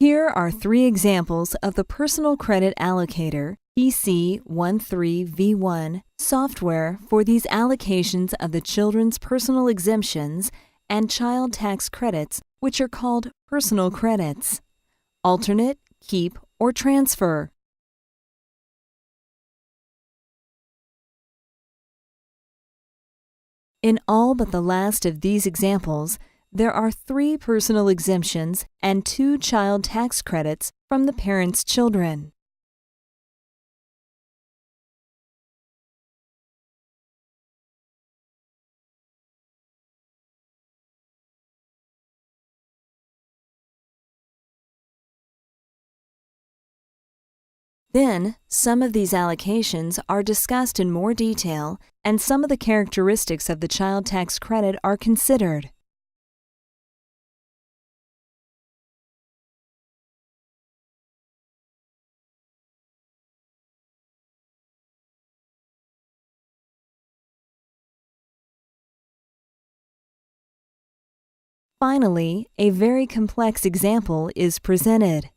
Here are 3 examples of the Personal Credit Allocator PC13V1 software for these allocations of the children's personal exemptions and child tax credits, which are called personal credits. Alternate, keep, or transfer. In all but the last of these examples, there are 3 personal exemptions and 2 child tax credits from the parent's children. Then, some of these allocations are discussed in more detail, and some of the characteristics of the child tax credit are considered. Finally, a very complex example is presented.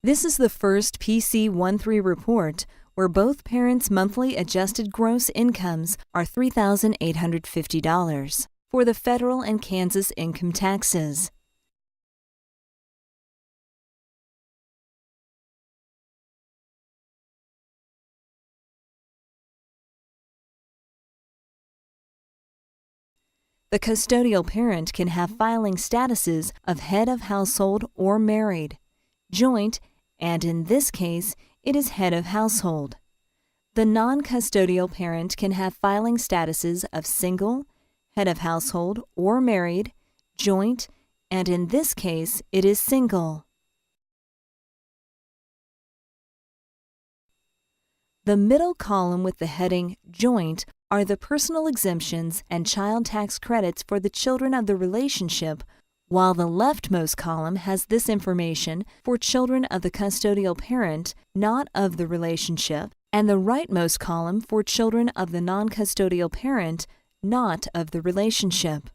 This is the first PC13 report where both parents' monthly adjusted gross incomes are $3,850 for the federal and Kansas income taxes. The custodial parent can have filing statuses of head of household or married, joint, and in this case, it is head of household. The non-custodial parent can have filing statuses of single, head of household, or married, joint, and in this case, it is single. The middle column with the heading Joint are the personal exemptions and child tax credits for the children of the relationship, while the leftmost column has this information for children of the custodial parent, not of the relationship, and the rightmost column for children of the non-custodial parent, not of the relationship.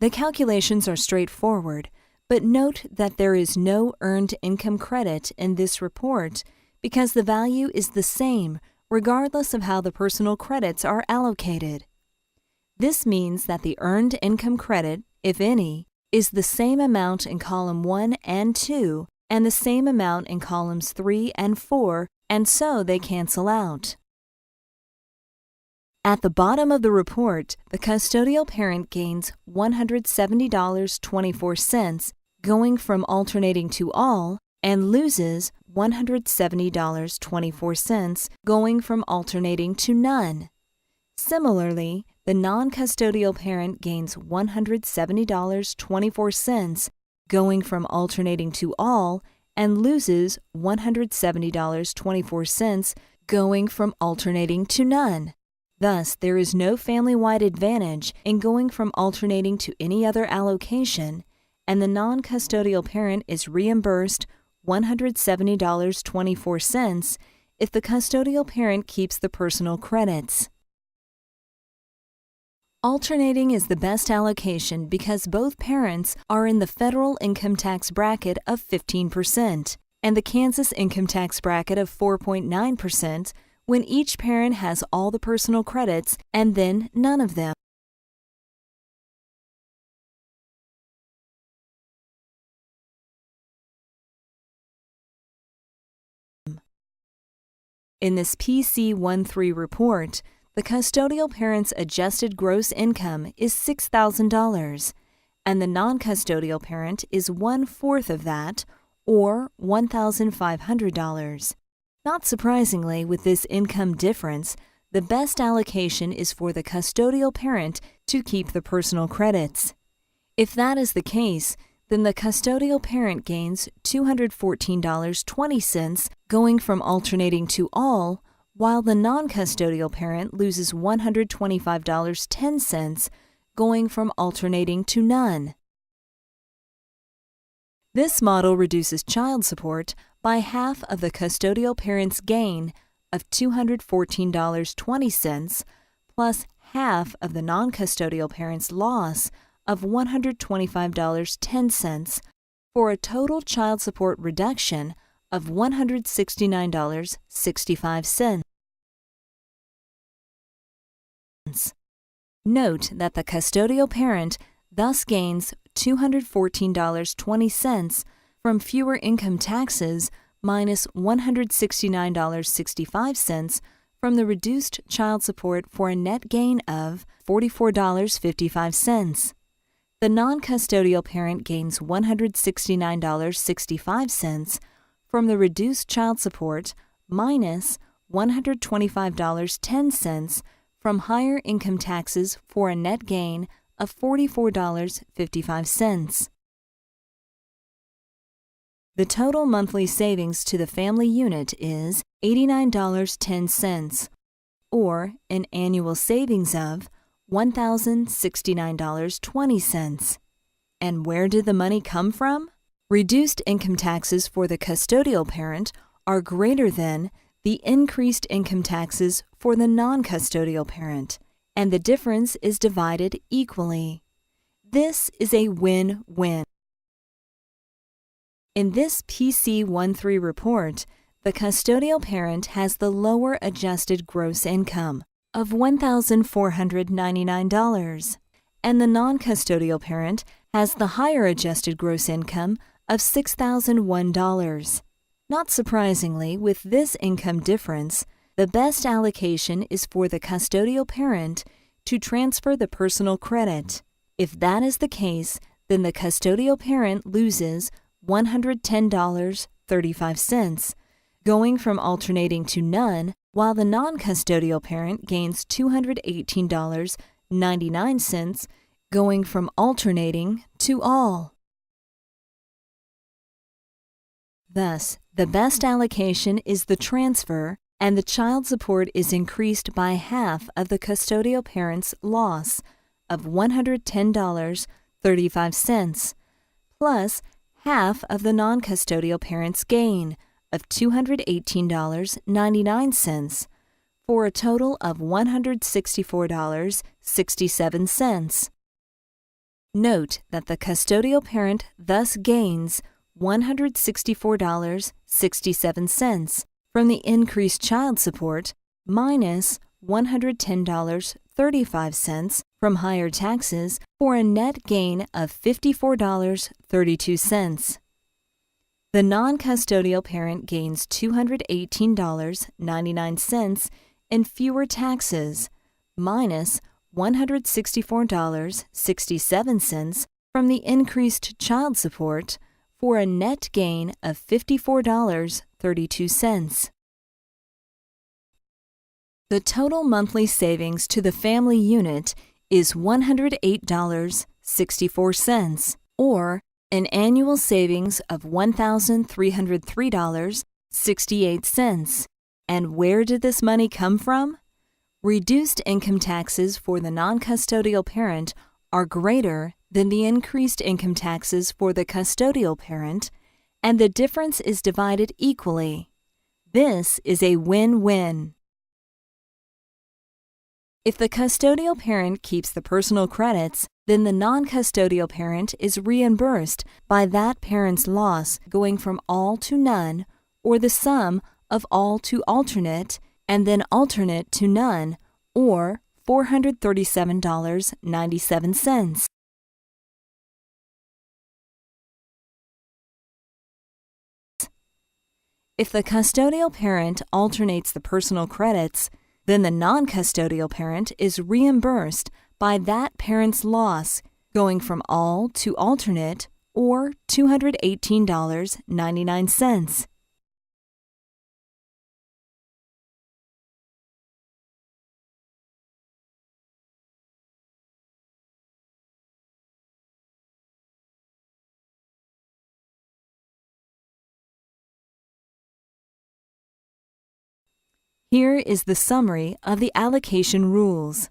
The calculations are straightforward, but note that there is no earned income credit in this report because the value is the same regardless of how the personal credits are allocated. This means that the earned income credit, if any, is the same amount in column 1 and 2 and the same amount in columns 3 and 4, and so they cancel out. At the bottom of the report, the custodial parent gains $170.24 going from alternating to all and loses $170.24 going from alternating to none. Similarly, the non-custodial parent gains $170.24 going from alternating to all and loses $170.24 going from alternating to none. Thus, there is no family-wide advantage in going from alternating to any other allocation, and the non-custodial parent is reimbursed $170.24 if the custodial parent keeps the personal credits. Alternating is the best allocation because both parents are in the federal income tax bracket of 15% and the Kansas income tax bracket of 4.9% when each parent has all the personal credits and then none of them. In this PC13 report, the custodial parent's adjusted gross income is $6,000, and the non-custodial parent is 1/4 of that, or $1,500. Not surprisingly, with this income difference, the best allocation is for the custodial parent to keep the personal credits. If that is the case, then the custodial parent gains $214.20 going from alternating to all, while the non-custodial parent loses $125.10, going from alternating to none. This model reduces child support by half of the custodial parent's gain of $214.20 plus half of the non-custodial parent's loss of $125.10 for a total child support reduction of $169.65. Note that the custodial parent thus gains $214.20 from fewer income taxes minus $169.65 from the reduced child support for a net gain of $44.55. The non-custodial parent gains $169.65 from the reduced child support minus $125.10 from higher income taxes for a net gain of $44.55. The total monthly savings to the family unit is $89.10, or an annual savings of $1,069.20. And where did the money come from? Reduced income taxes for the custodial parent are greater than the increased income taxes for the non-custodial parent, and the difference is divided equally. This is a win-win. In this PC13 report, the custodial parent has the lower adjusted gross income of $1,499, and the non-custodial parent has the higher adjusted gross income of $6,001. Not surprisingly, with this income difference, the best allocation is for the custodial parent to transfer the personal credit. If that is the case, then the custodial parent loses $110.35, going from alternating to none, while the non-custodial parent gains $218.99, going from alternating to all. Thus, the best allocation is the transfer, and the child support is increased by half of the custodial parent's loss of $110.35, plus half of the non-custodial parent's gain of $218.99, for a total of $164.67. Note that the custodial parent thus gains $164.67 from the increased child support minus $110.35 from higher taxes for a net gain of $54.32. The non-custodial parent gains $218.99 in fewer taxes minus $164.67 from the increased child support for a net gain of $54.32. The total monthly savings to the family unit is $108.64, or an annual savings of $1,303.68. And where did this money come from? Reduced income taxes for the non-custodial parent are greater than the increased income taxes for the custodial parent, and the difference is divided equally. This is a win-win. If the custodial parent keeps the personal credits, then the non-custodial parent is reimbursed by that parent's loss going from all to none, or the sum of all to alternate and then alternate to none, or $437.97. If the custodial parent alternates the personal credits, then the non-custodial parent is reimbursed by that parent's loss going from all to alternate, or $218.99. Here is the summary of the allocation rules.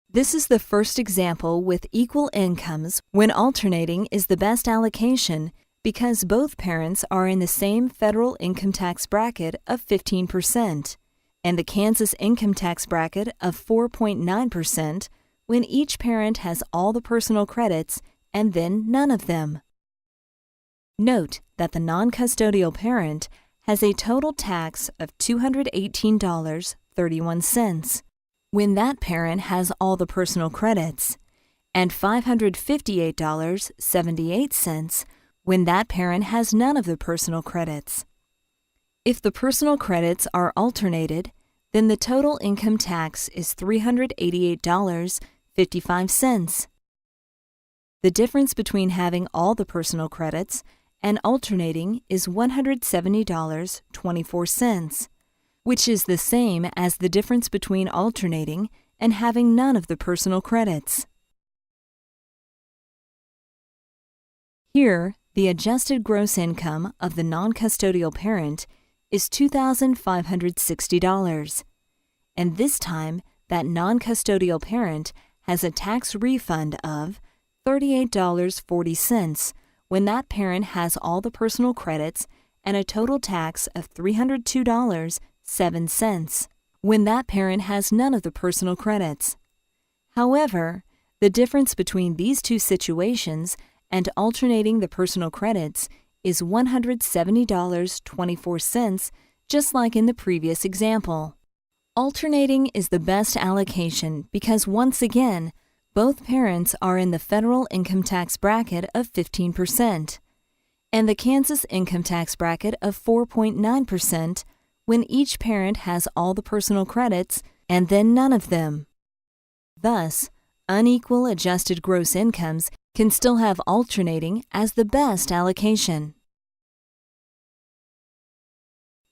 This is the first example with equal incomes when alternating is the best allocation because both parents are in the same federal income tax bracket of 15% and the Kansas income tax bracket of 4.9% when each parent has all the personal credits and then none of them. Note that the non-custodial parent has a total tax of $218.31 when that parent has all the personal credits, and $558.78 when that parent has none of the personal credits. If the personal credits are alternated, then the total income tax is $388.55. The difference between having all the personal credits and alternating is $170.24. Which is the same as the difference between alternating and having none of the personal credits. Here, the adjusted gross income of the non-custodial parent is $2,560, and this time that non-custodial parent has a tax refund of $38.40 when that parent has all the personal credits and a total tax of $302.07 when that parent has none of the personal credits. However, the difference between these two situations and alternating the personal credits is $170.24, just like in the previous example. Alternating is the best allocation because, once again, both parents are in the federal income tax bracket of 15% and the Kansas income tax bracket of 4.9% when each parent has all the personal credits and then none of them. Thus, unequal adjusted gross incomes can still have alternating as the best allocation.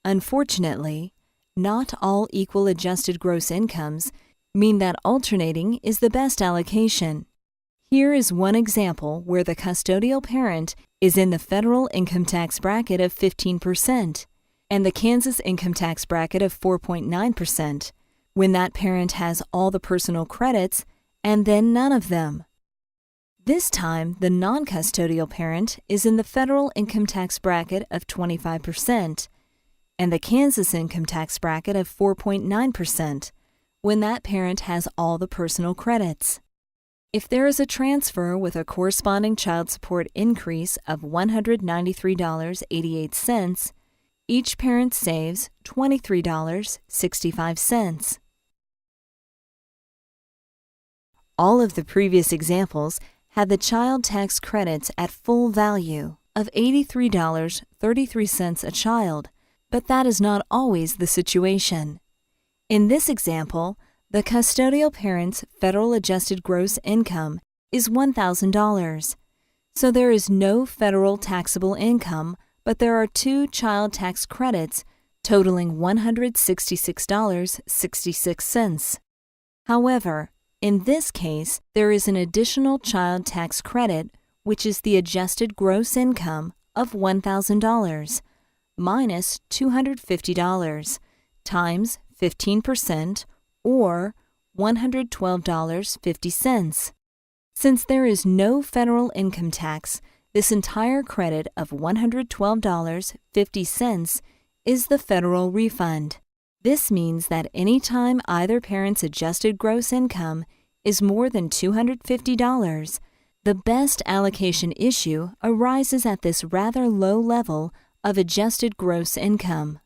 Unfortunately, not all equal adjusted gross incomes mean that alternating is the best allocation. Here is one example where the custodial parent is in the federal income tax bracket of 15% and the Kansas income tax bracket of 4.9% when that parent has all the personal credits and then none of them. This time, the non-custodial parent is in the federal income tax bracket of 25% and the Kansas income tax bracket of 4.9% when that parent has all the personal credits. If there is a transfer with a corresponding child support increase of $193.88, each parent saves $23.65. All of the previous examples had the child tax credits at full value of $83.33 a child, but that is not always the situation. In this example, the custodial parent's federal adjusted gross income is $1,000, so there is no federal taxable income, but there are two child tax credits totaling $166.66. However, in this case, there is an additional child tax credit, which is the adjusted gross income of $1,000 minus $250 times 15% or $112.50. Since there is no federal income tax, this entire credit of $112.50 is the federal refund. This means that any time either parent's adjusted gross income is more than $250, the best allocation issue arises at this rather low level of adjusted gross income.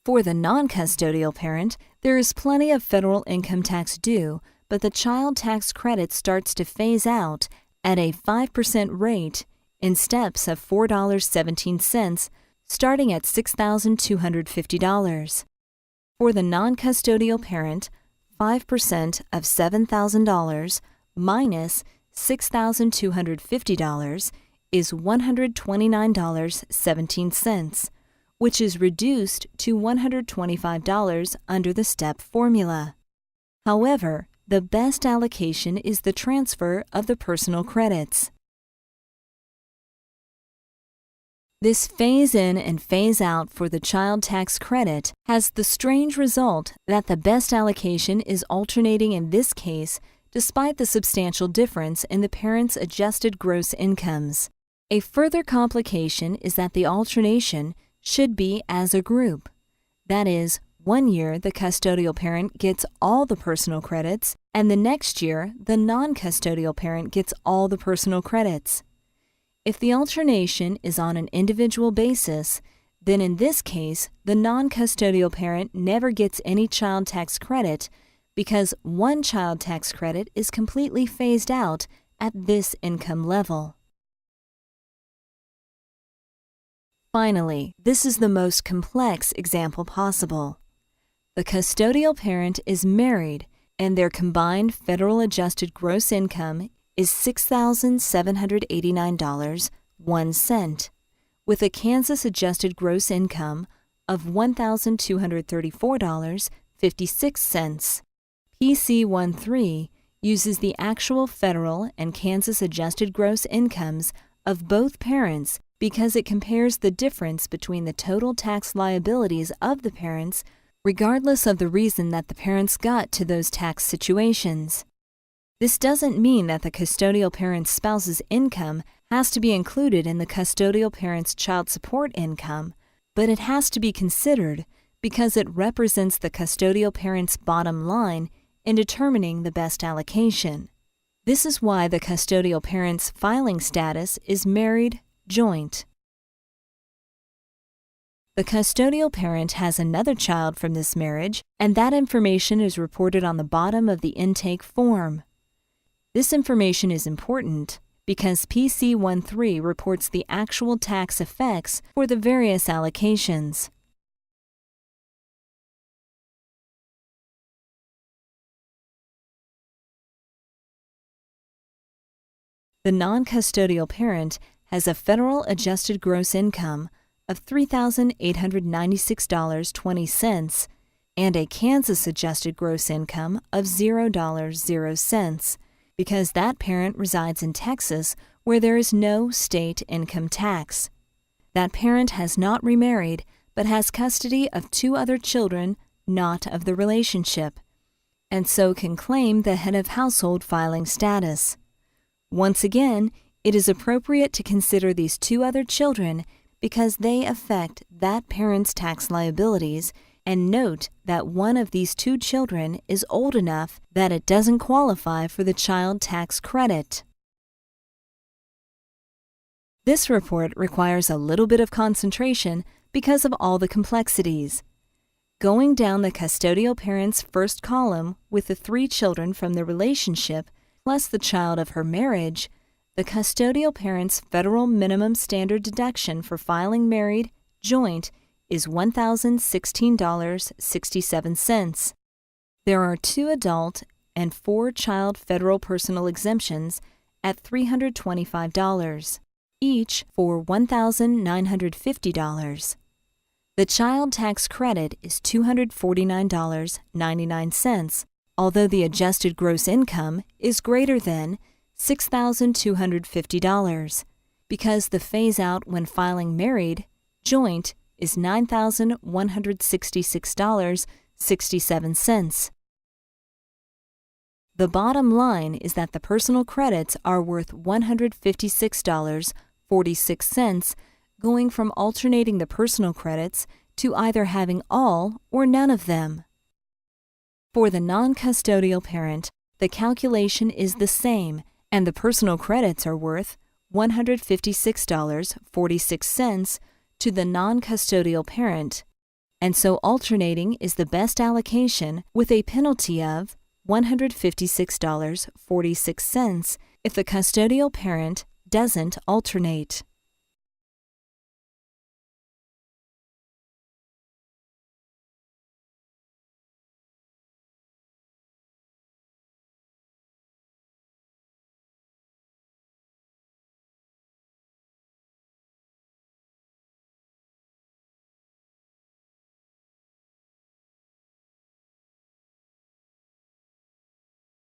For the non-custodial parent, there is plenty of federal income tax due, but the child tax credit starts to phase out at a 5% rate in steps of $4.17, starting at $6,250. For the non-custodial parent, 5% of $7,000 minus $6,250 is $129.17, which is reduced to $125 under the step formula. However, the best allocation is the transfer of the personal credits. This phase in and phase out for the child tax credit has the strange result that the best allocation is alternating in this case despite the substantial difference in the parents' adjusted gross incomes. A further complication is that the alternation should be as a group. That is, one year the custodial parent gets all the personal credits, and the next year the non-custodial parent gets all the personal credits. If the alternation is on an individual basis, then in this case, the non-custodial parent never gets any child tax credit because one child tax credit is completely phased out at this income level. Finally, this is the most complex example possible. The custodial parent is married and their combined federal adjusted gross income is $6,789.01, with a Kansas adjusted gross income of $1,234.56. PC13 uses the actual federal and Kansas adjusted gross incomes of both parents because it compares the difference between the total tax liabilities of the parents regardless of the reason that the parents got to those tax situations. This doesn't mean that the custodial parent's spouse's income has to be included in the custodial parent's child support income, but it has to be considered because it represents the custodial parent's bottom line in determining the best allocation. This is why the custodial parent's filing status is married, joint. The custodial parent has another child from this marriage, and that information is reported on the bottom of the intake form. This information is important because PC13 reports the actual tax effects for the various allocations. The non-custodial parent has a federal adjusted gross income of $3,896.20 and a Kansas adjusted gross income of $0.00 because that parent resides in Texas where there is no state income tax. That parent has not remarried but has custody of 2 other children not of the relationship, and so can claim the head of household filing status. Once again, it is appropriate to consider these 2 other children because they affect that parent's tax liabilities, and note that one of these 2 children is old enough that it doesn't qualify for the child tax credit. This report requires a little bit of concentration because of all the complexities. Going down the custodial parent's first column with the 3 children from the relationship plus the child of her marriage, the custodial parent's federal minimum standard deduction for filing married, joint, is $1,016.67. There are 2 adult and 4 child federal personal exemptions at $325, each for $1,950. The child tax credit is $249.99, although the adjusted gross income is greater than $6,250 because the phase-out when filing married, joint, is $9,166.67. The bottom line is that the personal credits are worth $156.46, going from alternating the personal credits to either having all or none of them. For the non-custodial parent, the calculation is the same, and the personal credits are worth $156.46 to the non-custodial parent, and so alternating is the best allocation with a penalty of $156.46 if the custodial parent doesn't alternate.